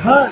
हाँ।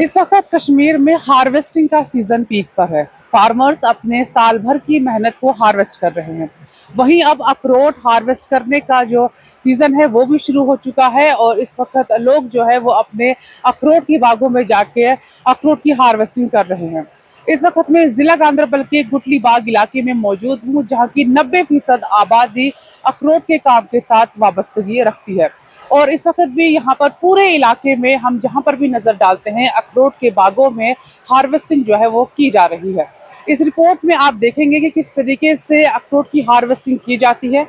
इस वक्त कश्मीर में हार्वेस्टिंग का सीजन पीक पर है। फार्मर्स अपने साल भर की मेहनत को हार्वेस्ट कर रहे हैं। वहीं अब अखरोट हार्वेस्ट करने का जो सीजन है वो भी शुरू हो चुका है और इस वक्त लोग जो है वो अपने अखरोट की बागों में जाके अखरोट की हार्वेस्टिंग कर रहे हैं। इस वक्त मैं जिला गांधरबल के गुटली बाग इलाके में मौजूद हूँ, जहाँ की 90% आबादी अखरोट के काम के साथ वाबस्तगी रखती है। और इस वक्त भी यहाँ पर पूरे इलाके में हम जहाँ पर भी नजर डालते हैं अखरोट के बागों में हार्वेस्टिंग जो है वो की जा रही है। इस रिपोर्ट में आप देखेंगे कि किस तरीके से अखरोट की हार्वेस्टिंग की जाती है,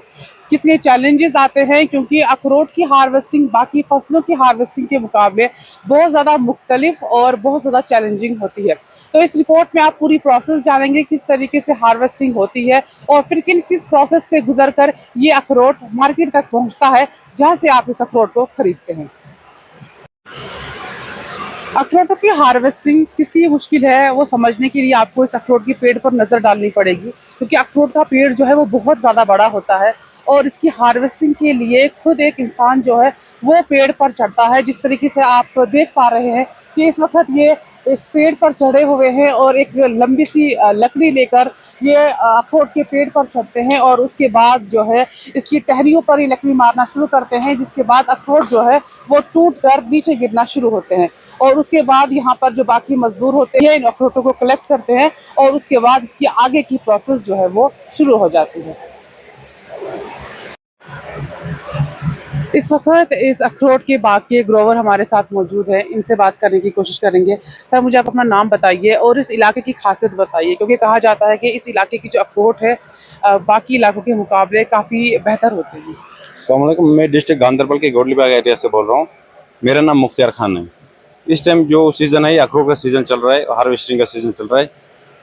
कितने चैलेंजेस आते हैं, क्योंकि अखरोट की हार्वेस्टिंग बाकी फसलों की हार्वेस्टिंग के मुकाबले बहुत ज़्यादा मुख्तलिफ और बहुत ज़्यादा चैलेंजिंग होती है। तो इस रिपोर्ट में आप पूरी प्रोसेस जानेंगे किस तरीके से हार्वेस्टिंग होती है और फिर किस प्रोसेस से गुजरकर ये अखरोट मार्केट तक पहुंचता है, जहां से आप इस अखरोट को खरीदते हैं। अखरोटों की हार्वेस्टिंग कितनी मुश्किल है वो समझने के लिए आपको इस अखरोट के पेड़ पर नजर डालनी पड़ेगी, क्योंकि अखरोट का पेड़ जो है वो बहुत ज्यादा बड़ा होता है और इसकी हार्वेस्टिंग के लिए खुद एक इंसान जो है वो पेड़ पर चढ़ता है। जिस तरीके से आप देख पा रहे हैं कि इस वक्त ये इस पेड़ पर चढ़े हुए हैं और एक लंबी सी लकड़ी लेकर ये अखरोट के पेड़ पर चढ़ते हैं और उसके बाद जो है इसकी टहनियों पर ही लकड़ी मारना शुरू करते हैं, जिसके बाद अखरोट जो है वो टूट कर नीचे गिरना शुरू होते हैं। और उसके बाद यहाँ पर जो बाकी मजदूर होते हैं इन अखरोटों को कलेक्ट करते हैं और उसके बाद इसकी आगे की प्रोसेस जो है वो शुरू हो जाती है। इस वक्त इस अखरोट के बाग के ग्रोवर हमारे साथ मौजूद हैं, इनसे बात करने की कोशिश करेंगे। सर, मुझे आप अपना नाम बताइए और इस इलाके की खासियत बताइए, क्योंकि कहा जाता है कि इस इलाके की जो अखरोट है बाकी इलाकों के मुकाबले काफ़ी बेहतर होते हैं। अस्सलाम वालेकुम, मैं डिस्ट्रिक्ट गांधरबल के गोडलीबाग एरिया से बोल रहा हूँ। मेरा नाम मुख्तियार खान है। इस टाइम जो सीज़न है अखरोट का सीज़न चल रहा है, हार्वेस्टिंग का सीज़न चल रहा है।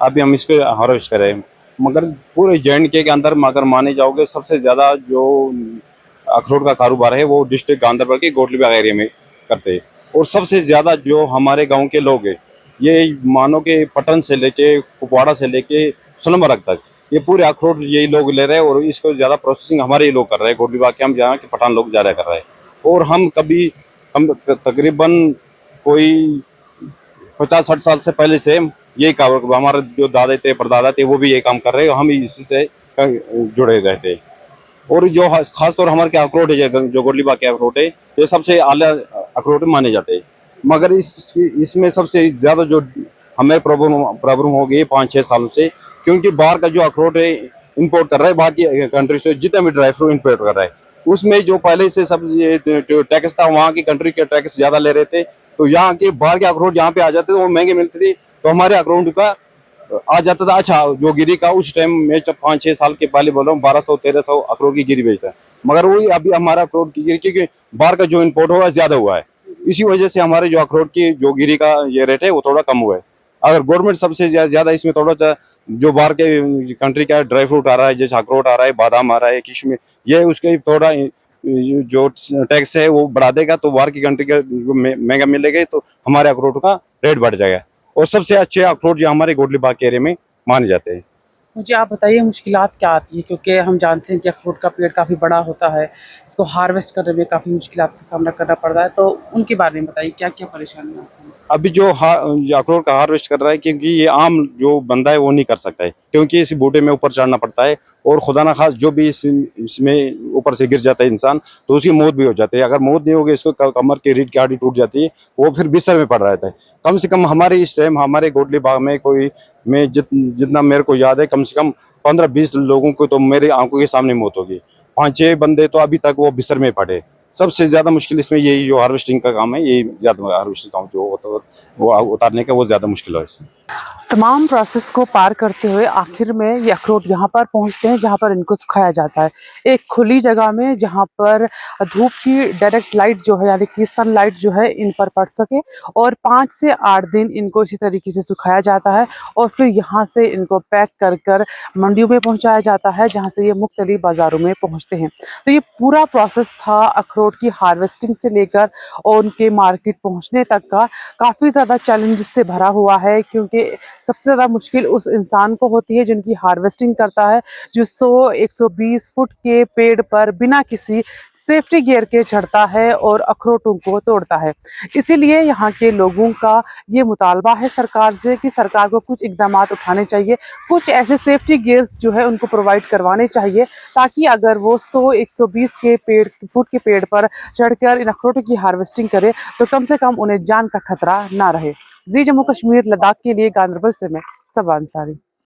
अभी हम इसको हार्वेस्ट कर रहे हैं। मगर पूरे J&K के अंदर अगर माने जाओगे सबसे ज़्यादा जो अखरोट का कारोबार है वो डिस्ट्रिक्ट गांधरबल के गोडलीबाग एरिया में करते हैं। और सबसे ज़्यादा जो हमारे गाँव के लोग हैं, ये मानो कि पटन से लेके कुपवाड़ा से लेके सोनमर्ग तक ये पूरे अखरोट यही लोग ले रहे हैं और इसको ज़्यादा प्रोसेसिंग हमारे ही लोग कर रहे हैं। गोडलीबाग के हम जहाँ के पठान लोग ज़्यादा कर रहे हैं। और हम तकरीबन कोई 50-60 साल से पहले से यही काम, हमारे जो दादा थे परदादा थे वो भी यही काम कर रहे हैं। हम ही इसी से जुड़े रहते हैं। और जो खासतौर हमारे के अखरोट है, जो गोडलीबाग के अखरोट है, ये सबसे आला अखरोट माने जाते हैं। मगर इसमें सबसे ज़्यादा जो हमें प्रॉब्लम हो गई 5-6 सालों से, क्योंकि बाहर का जो अखरोट है इंपोर्ट कर रहा है, बाहर की कंट्री से जितना भी ड्राई फ्रूट इंपोर्ट कर रहा है, उसमें जो पहले से सब जो टैक्स था वहाँ की कंट्री के टैक्स ज़्यादा ले रहे थे। तो यहाँ के बाहर के अखरोट यहाँ पे आ जाते थे, वो महंगे मिलते थे, तो हमारे अखरोट का आ जाता था। अच्छा, जो गिरी का उस टाइम में जब 5-6 साल के पहले बोल रहा हूँ 1200-1300 अखरोट की गिरी बेचता है। मगर वही अभी हमारा अखरोट की गिरी, क्योंकि बाहर का जो इम्पोर्ट हुआ ज्यादा हुआ है, इसी वजह से हमारे जो अखरोट की जो गिरी का ये रेट है वो थोड़ा कम हुआ है। अगर गवर्नमेंट सबसे ज्यादा इसमें थोड़ा सा जो बाहर के कंट्री का ड्राई फ्रूट आ रहा है, जैसे अखरोट आ रहा है, बादाम आ रहा है, किशमिश, ये उसके थोड़ा जो टैक्स है वो बढ़ा देगा तो बाहर की कंट्री का महंगा मिलेगा, तो हमारे अखरोट का रेट बढ़ जाएगा। और सबसे अच्छे अखरोट जो हमारे गोडलीबाग के एरिया में माने जाते हैं। मुझे आप बताइए मुश्किलात क्या आती है, क्योंकि हम जानते हैं कि अखरोट का पेड़ काफ़ी बड़ा होता है, इसको हार्वेस्ट करने में काफ़ी मुश्किलात का सामना करना पड़ता है, तो उनके बारे में बताइए क्या क्या परेशानियाँ आती हैं। अभी जो अखरोट का हार्वेस्ट कर रहा है, क्योंकि ये आम जो बंदा है वो नहीं कर सकता है, क्योंकि इस बूटे में ऊपर चढ़ना पड़ता है। और खुदा ना खास जो भी इसमें ऊपर से गिर जाता है इंसान तो उसकी मौत भी हो जाती है। अगर मौत नहीं होगी, इसको कमर की रीढ़ की हड्डी टूट जाती है, वो फिर बिस्तर में पड़ रहता है। कम से कम हमारे इस टाइम हमारे गोडली बाग में कोई मैं जितना मेरे को याद है कम से कम 15-20 लोगों को तो मेरे आंखों के सामने मौत होगी। 5-6 बंदे तो अभी तक वो बिस्तर में पड़े। सबसे ज्यादा मुश्किल इसमें यही जो हार्वेस्टिंग का काम है, यही ज्यादा हार्वेस्टिंग काम जो होता है वो उतारने का वो ज्यादा मुश्किल है इसमें। तमाम प्रोसेस को पार करते हुए आखिर में ये अखरोट यहाँ पर पहुँचते हैं जहाँ पर इनको सुखाया जाता है, एक खुली जगह में जहाँ पर धूप की डायरेक्ट लाइट जो है यानी कि सनलाइट जो है इन पर पड़ सके, और 5 से 8 दिन इनको इसी तरीके से सुखाया जाता है और फिर यहाँ से इनको पैक कर कर मंडियों में पहुँचाया जाता है जहाँ से ये मुख्तलिफ बाज़ारों में पहुँचते हैं। तो ये पूरा प्रोसेस था अखरोट की हार्वेस्टिंग से लेकर और उनके मार्केट पहुँचने तक का, काफ़ी ज़्यादा चैलेंज से भरा हुआ है क्योंकि सबसे ज़्यादा मुश्किल उस इंसान को होती है जिनकी हार्वेस्टिंग करता है, जो 100-120 फुट के पेड़ पर बिना किसी सेफ्टी गियर के चढ़ता है और अखरोटों को तोड़ता है। इसीलिए यहाँ के लोगों का ये मुतालबा है सरकार से कि सरकार को कुछ इक़दामात उठाने चाहिए, कुछ ऐसे सेफ्टी गियर्स जो है उनको प्रोवाइड करवाने चाहिए ताकि अगर वो 100-120 के फुट के पेड़ पर चढ़कर इन अखरोटों की हार्वेस्टिंग करे तो कम से कम उन्हें जान का खतरा ना रहे। जी जम्मू कश्मीर लद्दाख के लिए गांदरबल से मैं सबा अंसारी।